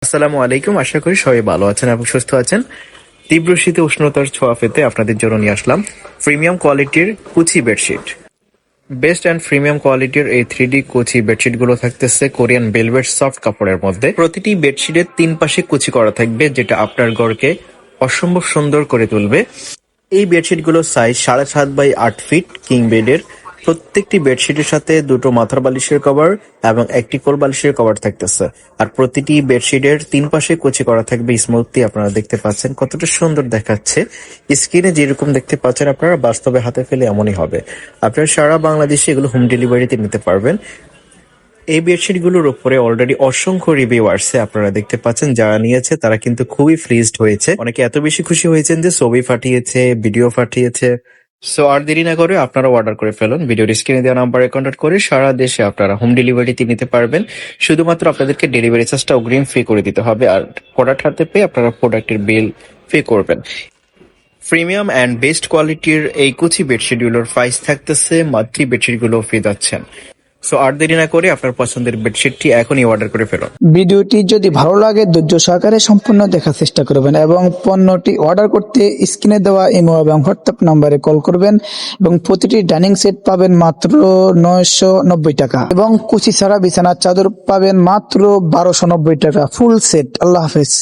আসসালামু আলাইকুম। আশা করি সবাই ভালো আছেন এবং সুস্থ আছেন। তীব্র শীতে উষ্ণতার ছোঁয়া পেতে আপনাদের জন্য নিয়ে আসলাম প্রিমিয়াম কোয়ালিটির কুচি বেডশিট। বেস্ট অ্যান্ড প্রিমিয়াম কোয়ালিটির এই 3D কুচি বেডশিট গুলো থাকতেছে কোরিয়ান ভেলভেট সফট কাপড়ের মধ্যে। প্রতিটি বেডশিটের 3 পাশে কুচি করা থাকবে, যেটা আপনার ঘরকে অসম্ভব সুন্দর করে তুলবে। এই বেডশিট গুলোর সাইজ 7.5 বাই 8 ফিট কিং বেডের। প্রত্যেকটি বেডশিটের সাথে দুটো মাথার বালিশের কভার এবং একটি কোল বালিশের কভার থাকতেছে। আর প্রতিটি বেডশিটের 3 পাশে কুচি করা থাকবে স্মুথলি। আপনারা দেখতে পাচ্ছেন কতটা সুন্দর দেখাচ্ছে। স্ক্রিনে যেরকম দেখতে পাচ্ছেন আপনারা বাস্তবে হাতে ফেলে এমনই হবে। আপনারা সারা বাংলাদেশে এগুলো হোম ডেলিভারিতে নিতে পারবেন। এই বেডশিট গুলোর উপরে অলরেডি অসংখ্য রিভিউ আসছে, আপনারা দেখতে পাচ্ছেন। যারা নিয়েছে তারা কিন্তু খুবই প্লিজড হয়েছে। অনেকে এত বেশি খুশি হয়েছেন যে ছবি পাঠিয়েছে, ভিডিও পাঠিয়েছে। সো আর দেরি না করে আপনারা অর্ডার করে ফেলুন। ভিডিওর স্ক্রিনে দেওয়া নাম্বারে কন্ট্যাক্ট করে সারা দেশে আপনারা হোম ডেলিভারিতে নিতে পারবেন। শুধুমাত্র আপনাদেরকে ডেলিভারি চার্জটা অগ্রিম পে করে দিতে হবে, আর প্রোডাক্ট হাতে পেয়ে আপনারা প্রোডাক্টের বিল পে করবেন। প্রিমিয়াম অ্যান্ড বেস্ট কোয়ালিটির এই কুচি বেডশিটগুলোর প্রাইস থাকতেছে মাত্র বেডশিটগুলো পেয়ে যাচ্ছেন। সো আর দেরি না করে আপনার পছন্দের বেডশিটটি এখনই অর্ডার করে ফেলুন। ভিডিওটি যদি ভালো লাগে ধৈর্য সহকারে সম্পূর্ণ দেখার চেষ্টা করবেন এবং পণ্যটি অর্ডার করতে স্ক্রিনে দেওয়া ইমো এবং হোয়াটসঅ্যাপ নাম্বারে কল করবেন এবং প্রতিটি ডাইনিং সেট পাবেন মাত্র 990 টাকা এবং কুচি ছাড়া বিছানার চাদর পাবেন মাত্র 1290 টাকা ফুল সেট। আল্লাহ হাফেজ।